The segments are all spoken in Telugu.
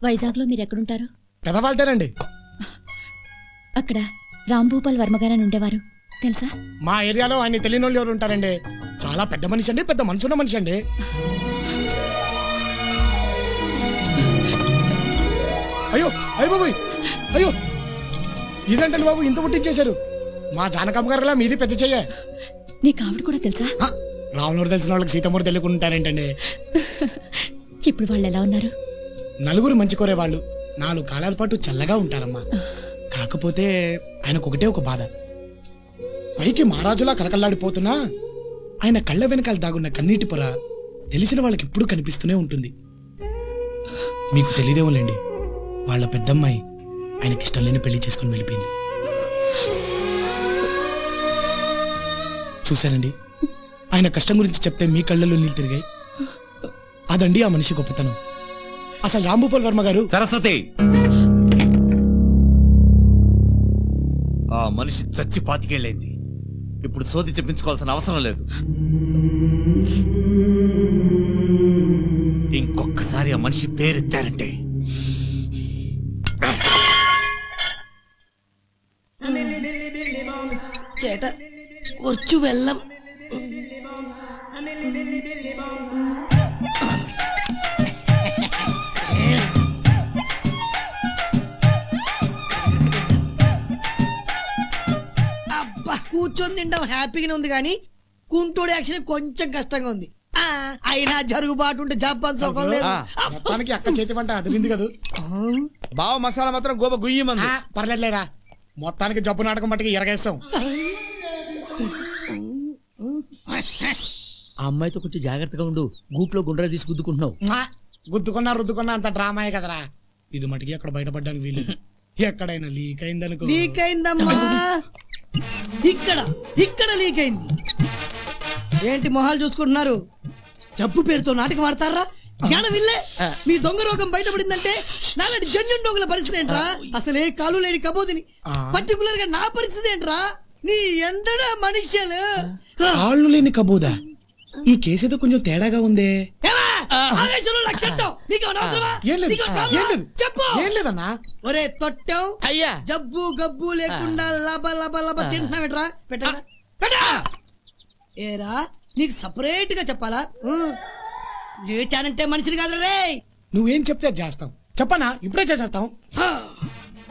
వైజాగ్లో మీరెక్కడుంటారు? పెదవాళ్తారండి. అక్కడ రాంభూపాల్ వర్మగారని ఉండేవారు, తెలుసా? మా ఏరియాలో ఆయన తెలియని వాళ్ళు ఎవరు ఉంటారండి? చాలా పెద్ద మనిషి అండి, పెద్ద మనసున్న మనిషి అండి. అయ్యో అయ్యో బాబు, అయ్యో ఇదేంటండి బాబు ఇంత పుట్టించేశారు? మా జానకమ్మ గారిలా మీది పెద్ద చెయ్య. నీకు ఆవిడ కూడా తెలుసా? రాములూరు తెలిసిన వాళ్ళకి సీతమ్మూరు తెలియకుంటారేంటండి? ఇప్పుడు వాళ్ళు ఎలా ఉన్నారు? నలుగురు మంచి కోరే వాళ్ళు 4 కాలాల పాటు చల్లగా ఉంటారమ్మా. కాకపోతే ఆయనకు ఒకటే ఒక బాధ. పైకి మహారాజులా కలకల్లాడిపోతున్నా ఆయన కళ్ళ వెనకాల దాగున్న కన్నీటి పొర తెలిసిన వాళ్ళకి ఎప్పుడు కనిపిస్తూనే ఉంటుంది. మీకు తెలియదేమోలేండి, వాళ్ళ పెద్దమ్మాయి ఆయనకిష్టం లేని పెళ్లి చేసుకుని వెళ్ళిపోయింది. చూశానండి, ఆయన కష్టం గురించి చెప్తే మీ కళ్ళల్లో నీళ్ళు తిరిగాయి. అదండి ఆ మనిషి గొప్పతనం. అసలు రాంభూపాల్ వర్మ గారు... సరస్వతి, ఆ మనిషి చచ్చి 25 ఏళ్ళైంది. ఇప్పుడు సోది చెప్పించుకోవాల్సిన అవసరం లేదు. ఇంకొకసారి ఆ మనిషి పేరెత్తారంటే ചേട്ട കുറച്ചു വെള്ളം. అబ్బా కూర్చొని తింటాం హ్యాపీగానే ఉంది, కానీ కుంటోడు యాక్చువల్లీ కొంచెం కష్టంగా ఉంది. అయినా జరుగుబాటు ఉంటే జపాన్ సోకం లేదు. మొత్తానికి అక్క చేతి వంట అదిరింది కదా. బావ మసాలా మాత్రం గోప గుయ్యమంది. పర్లేదులేరా, మొత్తానికి జబ్బు నాటకం మట్టుకి ఎరగేస్తాం. ఆ అమ్మాయితో కొంచెం జాగ్రత్తగా ఉండు, గూట్లో గుండ్రా తీసి గుద్దుకుంటున్నావు. గుద్దుకున్నా రుద్దుకున్నా అంత డ్రామాయే కదరా. ఇది మటుకి అక్కడ బయటపడ్డానికి వీలు. ఎక్కడైనా లీక్ అయిందనుకో. లీక్ అయిందమ్మా, ఇక్కడ లీక్ అయింది. ఏంటి మొహాలు చూసుకుంటున్నారు? జబ్బు పేరుతో నాటకం ఆడతారా? జ్ఞానం ఇల్లే. మీ దొంగ రోగం బయటపడిందంటే నాలాంటి జన్యున్ డోగుల పరిస్థితి ఏంట్రా? అసలే కాలు లేని కబోదిని, పర్టికులర్ గా నా పరిస్థితి ఏంట్రా? నీ ఎందడా మనుష్యులు. కాళ్ళు లేని కబోదా? ఈ కేసేదో కొంచెం తేడాగా ఉందే. ఒరే తొట్టం, అయ్యా జబ్బు గబ్బు లేకుండా లబ లబ లబ తింటున్నావేట్రా? పెట్టా. ఏరా నీకు సపరేట్ గా చెప్పాలా? లేచానంటే మనిషిని కాదు రే. నువ్వేం చెప్తే చేస్తాం. చెప్పనా? ఇప్పుడే చేసేస్తాం.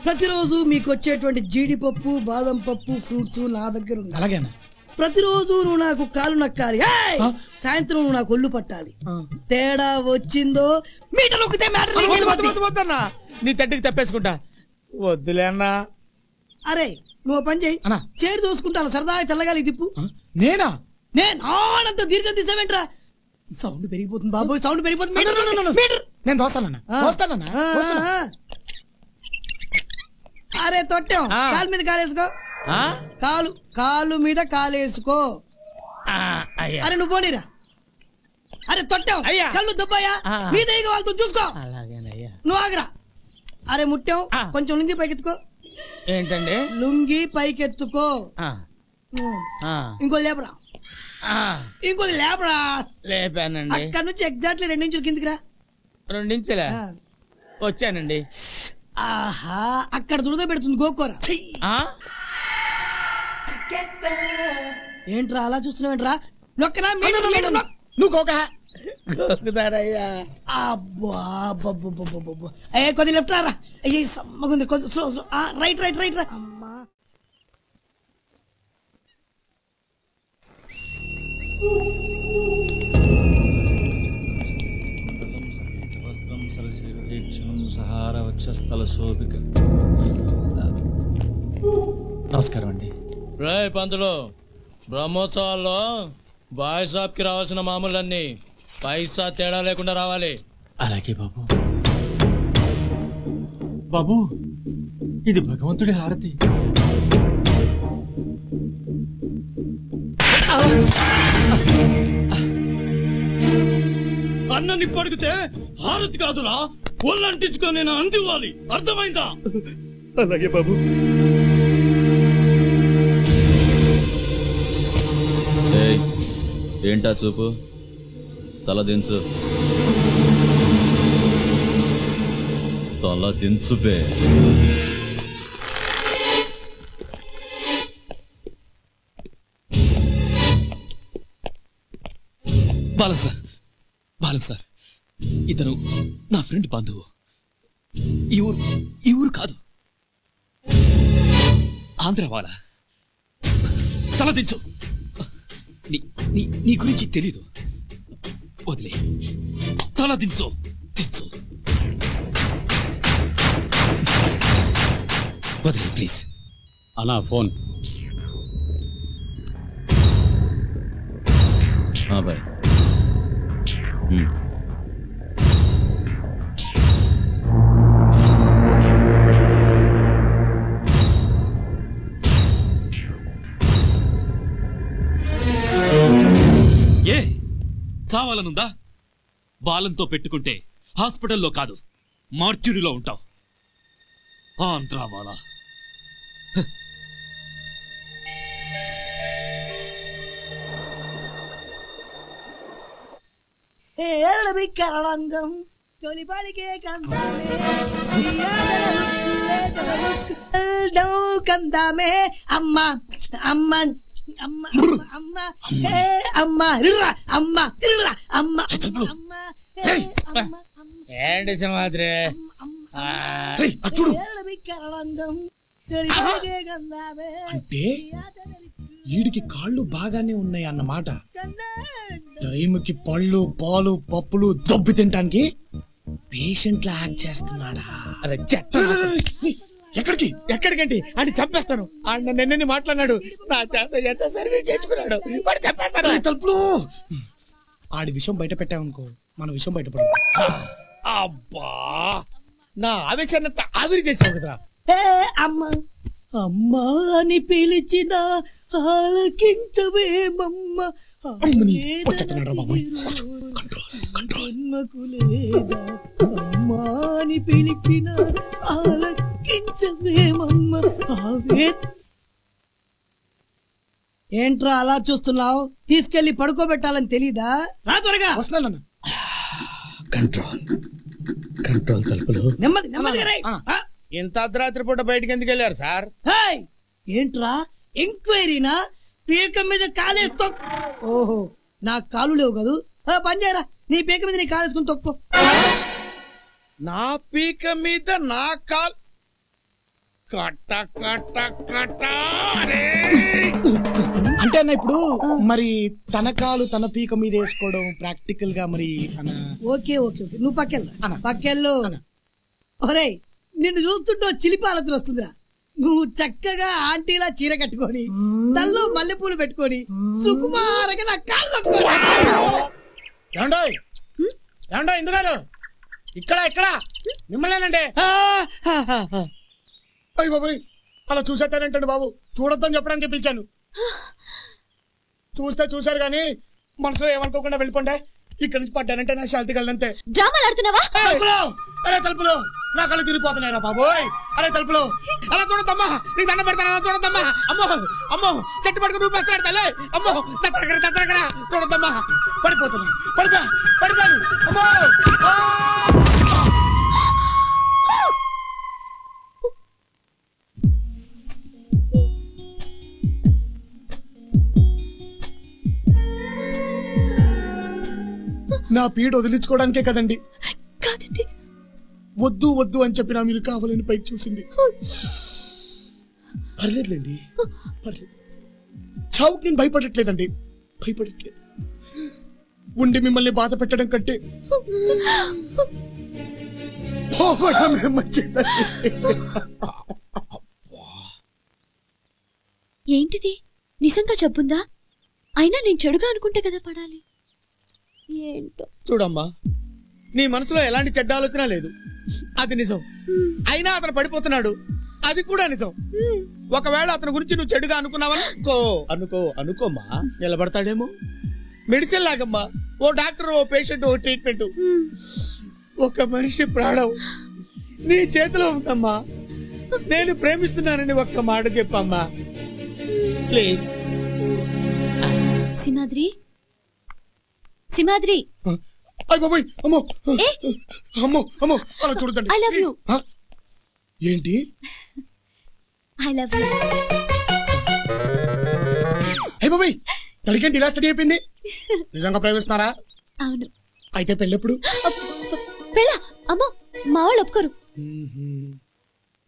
ప్రతిరోజు మీకు వచ్చేటువంటి జీడిపప్పు, బాదం పప్పు, ఫ్రూట్స్ నా దగ్గర ఉంది. అలాగేనా? ప్రతిరోజు నువ్వు నాకు కాలు నక్కాలి, సాయంత్రం నువ్వు నాకు ఒళ్ళు పట్టాలి. తేడా వచ్చిందో మీటర్ నొక్కితే వద్దన్నా, నీ తట్టికి తప్పేసుకుంటా. వద్దులే అన్నా. అరే నువ్వు పని చేయి, చేరు దోసుకుంటా సరదాగా చల్లగాలి తిప్పు. నేనా? నేను ఆనంత దీర్ఘం తీసావేంట్రా? సౌండ్ పెరిగిపోతుంది బాబోయ్, సౌండ్ పెరిగిపోతుంది. నేను దోస్తానన్నా. అరే తొట్టాం, కాలు మీద కాలేసుకో. కాలు మీద కాలేసుకో. అరే నువ్వు పోనీరా. అరే తొట్టాం, కళ్ళు దుబ్బాయా మీద వాళ్ళతో చూసుకో. నువ్వు ఆగరా. అరే ముట్టాం, కొంచెం లుంగి పైకెత్తుకో. ఏంటండి? లుంగి పైకెత్తుకో. ఇంకో లేపరా, ఇంకోది లేపరా. లేపానండి. అక్కడ నుంచి ఎగ్జాక్ట్లీ 2 ఇంచులు కిందికి రా. 2 ఇంచులా? వచ్చానండి. ఆహా, అక్కడ దురద పెడుతుంది గోకోరా. ఏంట్రా అలా చూస్తున్నావేంట్రా? నొక్కరా. నువ్వు గోక గోకుతారయ్యా. అబ్బా కొద్ది లెఫ్ట్ రా. అయ్యి సమ్మగుంది, కొద్ది స్లో. రైట్ రా. అమ్మా నమస్కారం అండి. రేయ్ పంతులు, బ్రహ్మోత్సవాల్లో బాయ్ షాప్ కి రావాల్సిన మామూలన్నీ పైసా తేడా లేకుండా రావాలి. అలాగే బాబు. బాబు, ఇది భగవంతుడి హారతి. అన్నని పడిగితే హారతి కాదురా, ఒళ్ళంటించుకొని నేను అందివ్వాలి. అర్థమైందా? అలాగే బాబు. ఏంటా చూపు? తల దించు. తల దించుబే. బాలన్ సార్ ఇతను నా ఫ్రెండ్ బంధువు. ఈ ఊరు కాదు, ఆంధ్ర వాళ్ళ. తల దించు. నీ గురించి తెలీదు, వదిలే. తల దించు. వదిలే ప్లీజ్. అన్నా ఫోన్. బాయ్. ఏ చావాలనుందా? బాలంతో పెట్టుకుంటే హాస్పిటల్లో కాదు, మార్చురీలో ఉంటావు. ఆంధ్రా వాళ్ళ. రంగం తొలి పలికే కందామే అమ్మ అమ్మ అమ్మ అమ్మ అమ్మ అమ్మ అమ్మ అమ్మ ఏంటి సింహాద్రి? అంటే వీడికి కాళ్ళు బాగానే ఉన్నాయి అన్నమాట. టైంకి పళ్ళు పాలు పప్పులు దొబ్బి తినటానికి పేషెంట్ లా యాక్ట్ చేస్తున్నాడా? ఎక్కడికండి అని చంపేస్తాను. ఆయన నిన్నని మాట్లాడినాడు, నా చేత ఎంత సర్వీస్ చేసుకున్నాడు, వాడు చంపేస్తాను. తలుపులు. ఆడి విషయం బయట పెట్టామనుకో, మన విషయం బయటపడదు. అబ్బా, నా ఆవేశాన్ని ఆవిరి చేసావు కదరా. అమ్మ అమ్మా అని పిలిచిన ఆలకించవేమమ్మ. లేదా అమ్మా అని పిలిచిన ఆలకించవేమమ్మ. ఏంట్రా అలా చూస్తున్నావు? తీసుకెళ్లి పడుకోబెట్టాలని తెలీదా? రా త్వరగా. వస్తున్నాను. కంట్రోల్ తలుపులు. నెమ్మదిగా రేయ్. ఇంత అర్ధరాత్రి పూట బయటకి ఎందుకు వెళ్ళారు సార్? ఏంట్రా ఎంక్వైరీనా? పీక మీద కాలేసి ఓహో, నా కాలు లేవు కదూ. పని చేయరా, నీ పీక మీద నీ కాలేసుకుని తొక్కో. నా పీక మీద నా కాల్ కట్ట కట్ట కట్ట. అంటే అన్న ఇప్పుడు మరి తన కాలు తన పీక మీద వేసుకోవడం ప్రాక్టికల్ గా మరి అన్న. ఓకే నువ్వు పక్కెళ్ళు. ఒరేయ్, నిన్ను చూస్తుంటే చిలిపి ఆలోచన వస్తుందిరా. నువ్వు చక్కగా ఆంటీలా చీర కట్టుకొని తల్లో మల్లెపూలు పెట్టుకొని సుకుమారంగా నా కాళ్ళు ఎందుకు ఇక్కడ మిమ్మల్నేనంటే అయ్యి బాబు అలా చూసేస్తానంటండి బాబు. చూడొద్దని చెప్పడానికి పిలిచాను. చూశారు గాని మనసులో ఏమనుకోకుండా వెళ్ళిపోండి. ఇక్కడ నుంచి పడ్డానంటే నా శాంతి కళ్ళంతే. అరే తలుపులు, నా కళ్ళు తిరిగిపోతున్నాయిరా బాబోయ్. అరే తలుపులు, అలా చూడద్దమ్మా, నీకు దండ పెడతాను. అలా చూడద్దమ్మా. అమ్మో చెట్టు పట్టుకుని రూపేస్తాడు తల్లి. అమ్మో దత్తరక్కడ చూడద్దమ్మా. పడిపోయాను. అమ్మో నా పీడ వదిలించుకోవడానికే కదండి. వద్దు అని చెప్పినా మీరు కావాలని పైకి చూసింది. పర్లేదులేండి, పర్లేదు. చావుకి నేను భయపడట్లేదు. ఉండి మిమ్మల్ని బాధ పెట్టడం కంటే పోవడమే మంచిదండి. ఏంటిది? నిజంగా జబ్బుందా? అయినా నేను చెడుగా అనుకుంటే కదా పడాలి. ఏంటో చూడమ్మా, నీ మనసులో ఎలాంటి చెడ్డ ఆలోచన లేదు, అది నిజం. అయినా అతను పడిపోతున్నాడు, అది కూడా నిజం. ఒకవేళ అతని గురించి నువ్వు చెడుగా అనుకోమా, నిలబడతాడేమో. మెడిసిన్ లాగమ్మా, ఓ డాక్టర్, ఓ పేషెంట్, ఓ ట్రీట్మెంట్. ఒక మనిషి ప్రాణం నీ చేతిలో ఉందమ్మా. నేను ప్రేమిస్తున్నానని ఒక్క మాట చెప్పమ్మా ప్లీజ్. సింహాద్రి అయ్య బాబోయ్, అమ్మో అమ్మో అమ్మో అలా చూడదండి. I love you. ఏంటి? I love you. అయ్య బాబోయ్, తడికేంటి ఇలా స్టడీ అయిపోయింది? నిజంగా ప్రేమిస్తున్నారా? అవును. అయితే పెళ్ళెప్పుడు? పెళ్ళ? అమ్మో, మా వాళ్ళు ఒప్పుకోరు.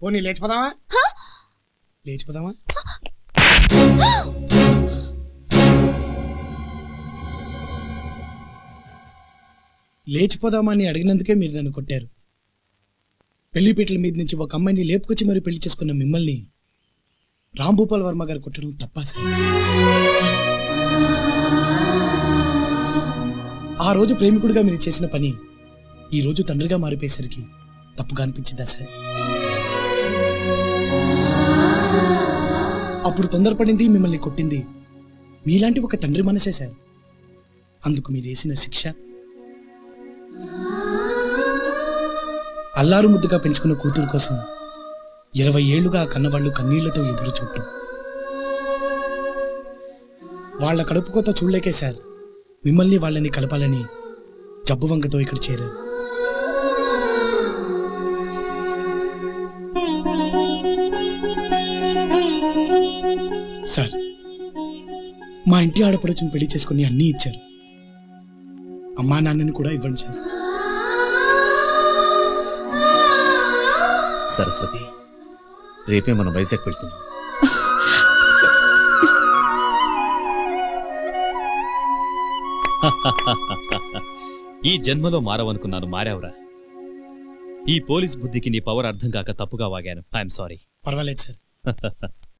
పోనీ లేచిపోదామా? లేచిపోదామా? లేచిపోదామా అని అడిగినందుకే మీరు నన్ను కొట్టారు. పెళ్లిపీటల మీద నుంచి ఒక అమ్మాయిని లేపుకొచ్చి మరి పెళ్లి చేసుకున్న మిమ్మల్ని రాంభూపాల్ వర్మ గారు కొట్టడం తప్పా సార్? ఆ రోజు ప్రేమికుడిగా మీరు చేసిన పని ఈ రోజు తండ్రిగా మారిపోయేసరికి తప్పుగా అనిపించిందా సార్? అప్పుడు తొందరపడింది, మిమ్మల్ని కొట్టింది మీలాంటి ఒక తండ్రి మనసే సార్. అందుకు మీరు వేసిన శిక్ష అల్లారు ముద్దుగా పెంచుకున్న కూతురు కోసం 20 ఏళ్లుగా కన్నవాళ్లు కన్నీళ్లతో ఎదురు చూడటం. వాళ్ల కడుపు కోత చూడలేకే సార్ మిమ్మల్ని వాళ్ళని కలపాలని జబ్బు వంకతో ఇక్కడ చేరారు. సార్, మా ఇంటి ఆడపడుచుని పెళ్లి చేసుకుని అన్నీ ఇచ్చారు. అమ్మా నాన్నని కూడా ఇవ్వండి సార్. సరస్వతి, రేపే మనం వైజాగ్ వెళ్తున్నాం. ఈ జన్మలో మారవనుకున్నాను, మారావురా. ఈ పోలీస్ బుద్ధికి నీ పవర్ అర్థం కాక తప్పుగా వాగాను. I'm sorry. పర్వాలేదు సార్.